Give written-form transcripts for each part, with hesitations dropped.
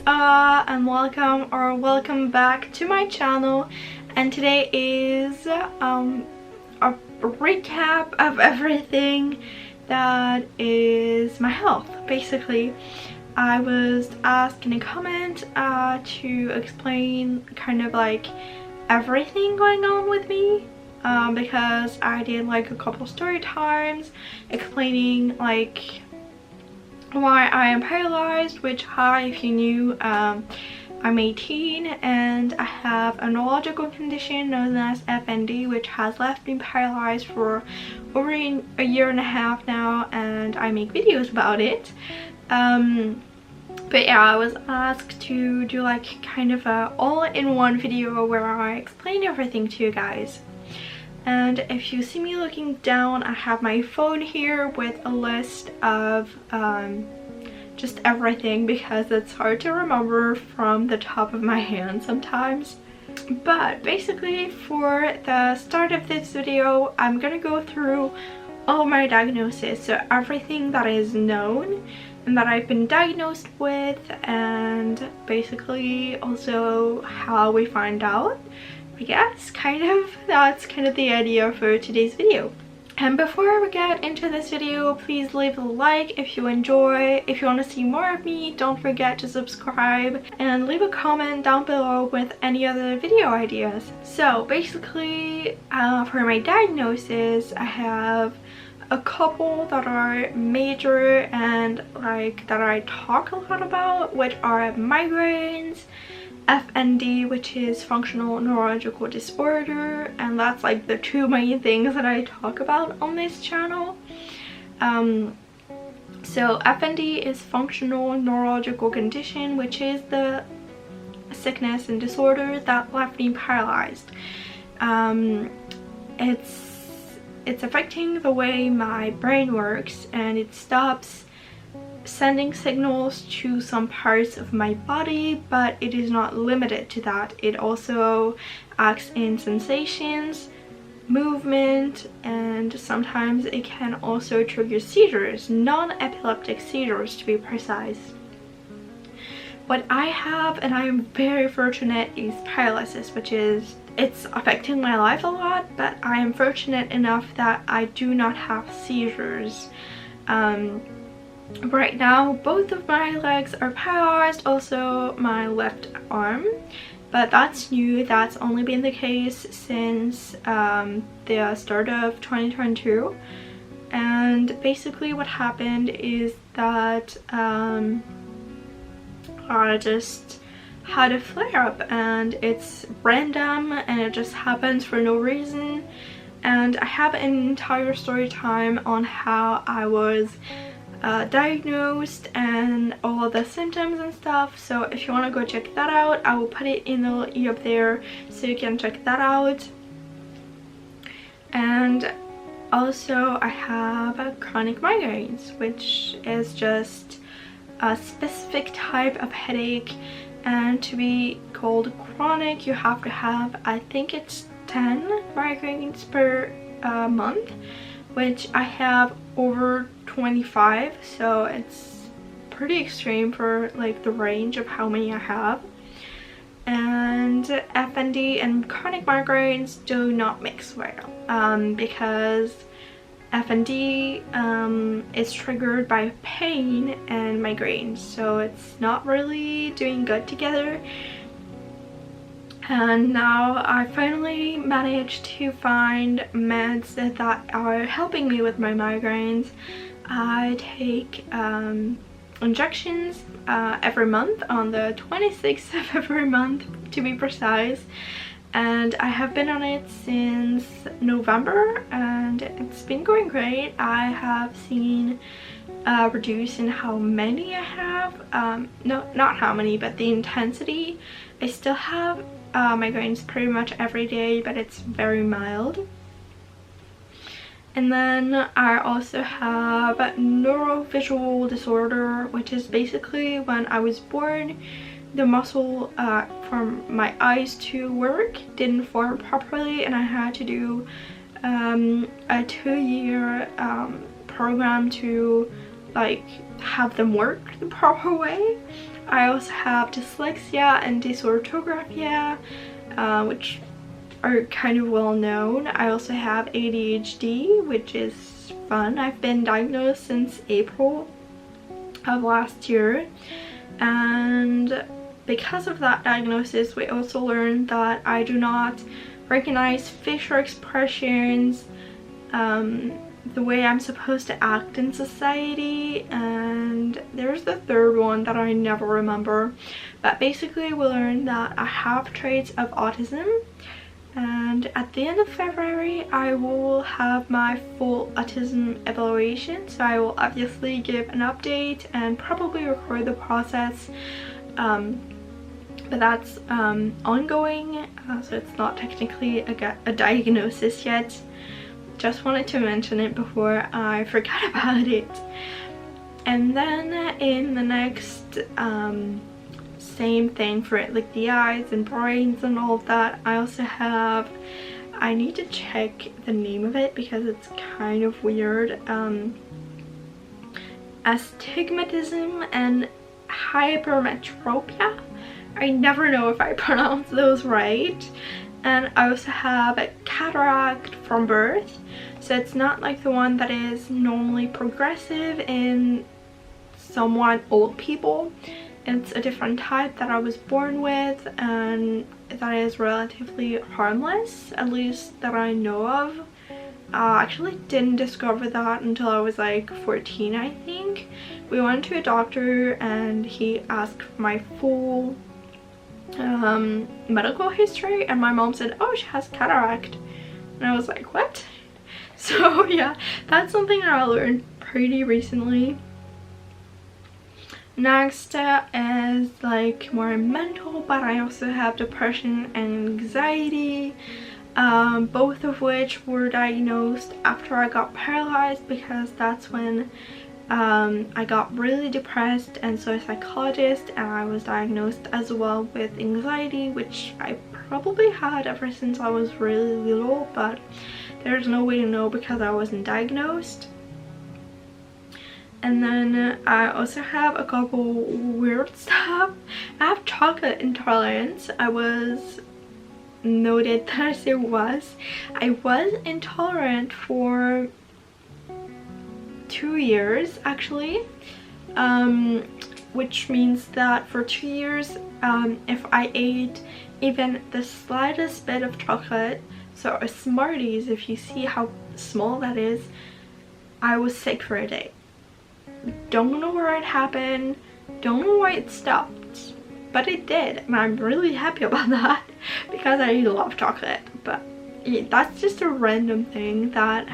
what's up, and welcome back to my channel. And today is a recap of everything that is my health. Basically, I was asked in a comment to explain kind of like everything going on with me, because I did like a couple story times explaining like why I am paralyzed, which, hi, if you knew, I'm 18 and I have a neurological condition known as FND, which has left me paralyzed for over a year and a half now, and I make videos about it. But yeah, I was asked to do like kind of a all-in-one video where I explain everything to you guys. And if you see me looking down, I have my phone here with a list of just everything, because it's hard to remember from the top of my hand sometimes. But basically, for the start of this video, I'm gonna go through all my diagnoses, so everything that is known and that I've been diagnosed with, and basically also how we find out. I guess that's kind of the idea for today's video. And before we get into this video, please leave a like if you enjoy. If you want to see more of me, don't forget to subscribe and leave a comment down below with any other video ideas. So basically, for my diagnosis, I have a couple that are major and like that I talk a lot about, which are migraines, FND, which is functional neurological disorder, and that's like the two main things that I talk about on this channel. So FND is functional neurological condition, which is the sickness and disorder that left me paralyzed. It's affecting the way my brain works, and it stops sending signals to some parts of my body, but it is not limited to that. It also acts in sensations, movement, and sometimes it can also trigger seizures, non-epileptic seizures to be precise. What I have, and I am very fortunate, is paralysis, which is, it's affecting my life a lot, but I am fortunate enough that I do not have seizures. Right now, both of my legs are paralyzed, also my left arm, but that's new. That's only been the case since the start of 2022. And basically what happened is that I just had a flare-up, and it's random and it just happens for no reason. And I have an entire story time on how I was diagnosed and all of the symptoms and stuff, so if you want to go check that out, I will put it in the link up there so you can check that out. And also I have chronic migraines, which is just a specific type of headache, and to be called chronic you have to have, I think it's 10 migraines per month, which I have over 25, so it's pretty extreme for like the range of how many I have. And FND and chronic migraines do not mix well, because FND is triggered by pain and migraines, so it's not really doing good together. And now I finally managed to find meds that are helping me with my migraines. I take injections every month, on the 26th of every month to be precise, and I have been on it since November, and it's been going great. I have seen reduce in how many I have, no, not how many, but the intensity. I still have migraines pretty much every day, but it's very mild. And then I also have neurovisual disorder, which is basically when I was born, the muscle for my eyes to work didn't form properly, and I had to do a 2-year program to like have them work the proper way. I also have dyslexia and dysorthographia, which are kind of well known. I also have ADHD, which is fun. I've been diagnosed since April of last year, and because of that diagnosis we also learned that I do not recognize facial expressions the way I'm supposed to act in society, and there's the third one that I never remember. But basically we learned that I have traits of autism, and at the end of February I will have my full autism evaluation, so I will obviously give an update and probably record the process, but that's ongoing, so it's not technically a diagnosis yet. Just wanted to mention it before I forgot about it. And then in the next same thing for it, like the eyes and brains and all of that, I also have, I need to check the name of it because it's kind of weird, astigmatism and hypermetropia. I never know if I pronounce those right. And I also have a cataract from birth, so it's not like the one that is normally progressive in somewhat old people. It's a different type that I was born with, and that is relatively harmless, at least that I know of. I actually didn't discover that until I was like 14, I think. We went to a doctor and he asked for my full medical history, and my mom said, oh, she has cataract, and I was like, what? So yeah, that's something that I learned pretty recently. Next is like more mental, but I also have depression and anxiety, both of which were diagnosed after I got paralyzed, because that's when I got really depressed and saw a psychologist, and I was diagnosed as well with anxiety, which I probably had ever since I was really little, but there's no way to know because I wasn't diagnosed. And then I also have a couple weird stuff. I have chocolate intolerance. I was noted that I say was. I was intolerant for 2 years actually, which means that for 2 years if I ate even the slightest bit of chocolate, so a Smarties, if you see how small that is, I was sick for a day. Don't know where it happened, don't know why it stopped, but it did, and I'm really happy about that because I love chocolate. But yeah, that's just a random thing that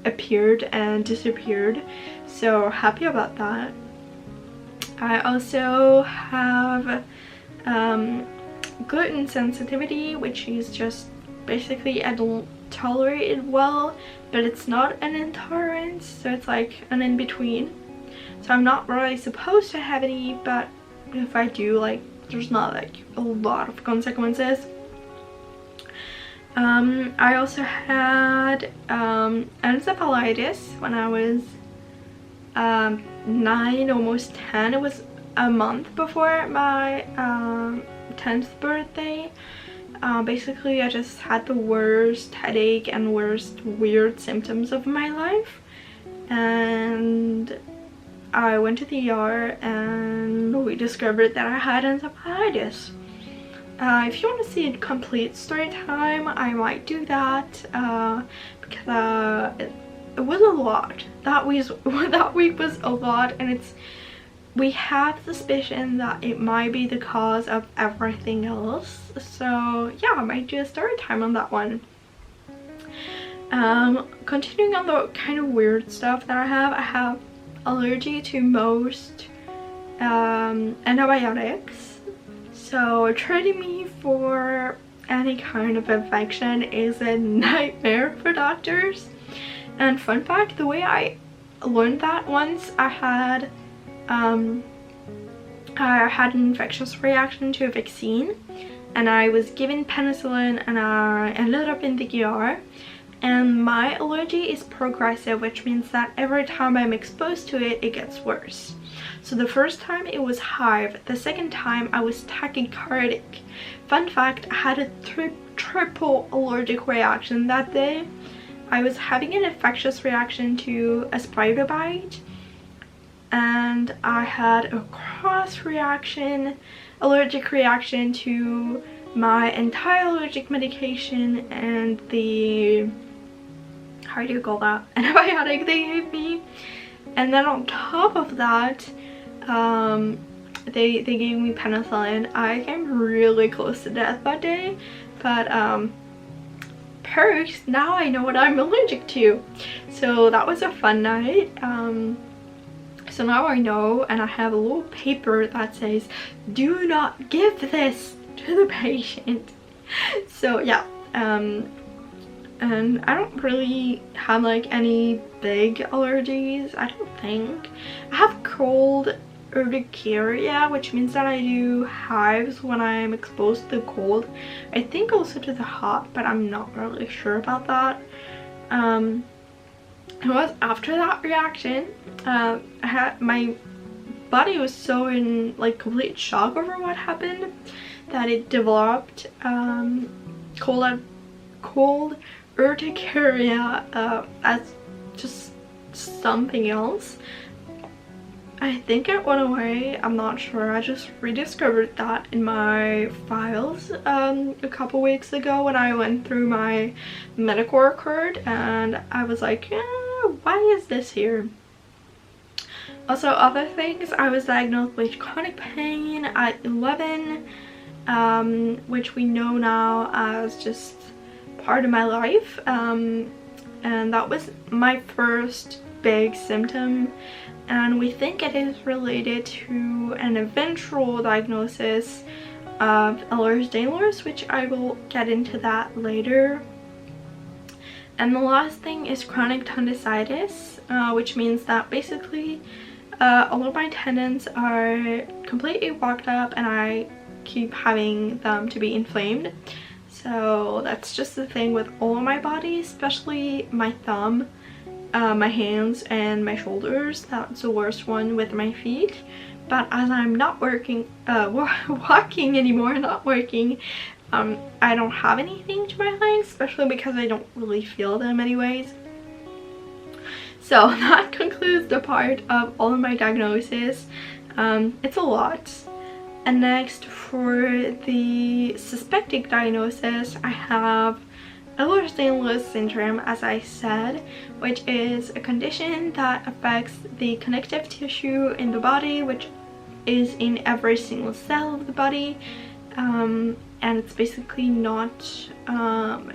appeared and disappeared, so happy about that. I also have gluten sensitivity, which is just basically I don't tolerate it well, but it's not an intolerance, so it's like an in-between. So I'm not really supposed to have any, but if I do, like, there's not like a lot of consequences. I also had encephalitis when I was 9, almost 10. It was a month before my 10th birthday. Basically I just had the worst headache and worst weird symptoms of my life, and I went to the ER and we discovered that I had encephalitis. If you want to see a complete story time, I might do that, because it was a lot. That week was a lot, and we have suspicion that it might be the cause of everything else. So yeah, I might do a story time on that one. Continuing on the kind of weird stuff that I have allergy to most antibiotics. So treating me for any kind of infection is a nightmare for doctors. And fun fact, the way I learned that, once I had an infectious reaction to a vaccine, and I was given penicillin, and I ended up in the ER, and my allergy is progressive, which means that every time I'm exposed to it, it gets worse. So the first time it was hive, the second time I was tachycardic. Fun fact, I had a triple allergic reaction that day. I was having an infectious reaction to a spider bite, and I had a cross reaction, allergic reaction to my anti-allergic medication and the, how do you call that, antibiotic they gave me. And then on top of that, they gave me penicillin. I came really close to death that day, but perks, now I know what I'm allergic to. So that was a fun night. So now I know, and I have a little paper that says, do not give this to the patient. So yeah, and I don't really have like any big allergies, I don't think. I have cold urticaria, which means that I do hives when I'm exposed to the cold. I think also to the hot, but I'm not really sure about that. It was after that reaction, I had, my body was so in like complete shock over what happened that it developed cold urticaria as just something else. I think it went away, I'm not sure. I just rediscovered that in my files a couple weeks ago when I went through my medical record, and I was like, why is this here? Also, other things, I was diagnosed with chronic pain at 11, which we know now as just part of my life, and that was my first big symptom, and we think it is related to an eventual diagnosis of Ehlers-Danlos, which I will get into that later. And the last thing is chronic tendinitis, which means that basically all of my tendons are completely blocked up and I keep having them to be inflamed. So that's just the thing with all of my body, especially my thumb, my hands and my shoulders. That's the worst one with my feet. But as I'm not walking anymore, I don't have anything to my legs, especially because I don't really feel them anyways. So that concludes the part of all of my diagnoses. It's a lot. And next, for the suspected diagnosis, I have Ehlers-Danlos syndrome, as I said, which is a condition that affects the connective tissue in the body, which is in every single cell of the body, and it's basically not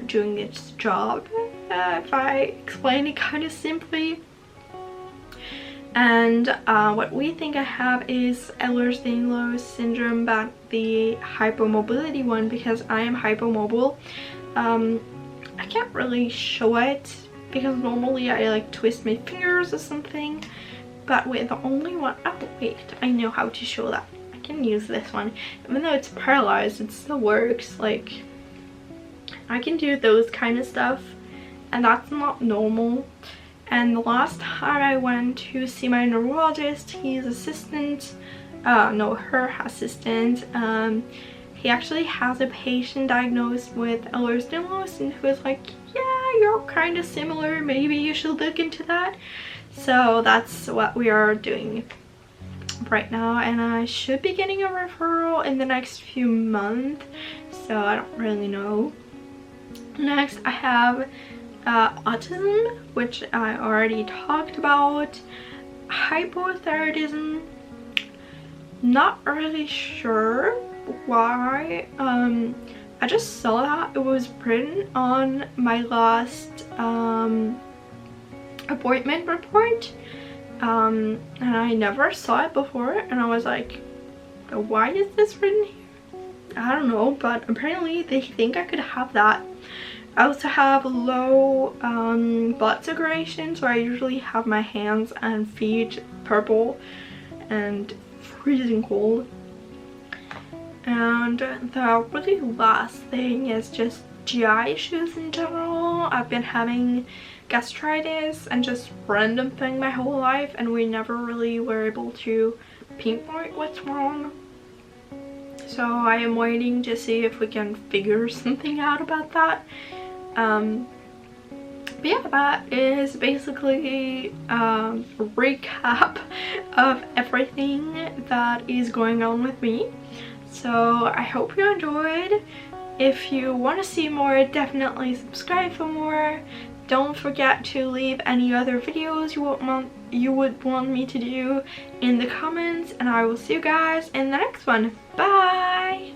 doing its job, if I explain it kind of simply. And what we think I have is Ehlers-Danlos syndrome, but the hypomobility one, because I am hypomobile. I can't really show it because normally I like twist my fingers or something, but with the only one, oh wait, I know how to show that. I can use this one. Even though it's paralyzed, it still works. Like, I can do those kind of stuff, and that's not normal. And the last time I went to see my neurologist, his assistant, her assistant, he actually has a patient diagnosed with Ehlers-Danlos, and he was like, yeah, you're kind of similar, maybe you should look into that. So that's what we are doing right now, and I should be getting a referral in the next few months, so I don't really know. Next, I have autism, which I already talked about. Hypothyroidism, not really sure why. I just saw that it was written on my last appointment report, and I never saw it before, and I was like, why is this written here? I don't know, but apparently they think I could have that. I also have low blood circulation, so I usually have my hands and feet purple and freezing cold. And the really last thing is just GI issues in general. I've been having gastritis and just random thing my whole life, and we never really were able to pinpoint what's wrong. So I am waiting to see if we can figure something out about that. But yeah, that is basically a recap of everything that is going on with me. So I hope you enjoyed. If you want to see more, definitely subscribe for more. Don't forget to leave any other videos you would want me to do in the comments, and I will see you guys in the next one. Bye!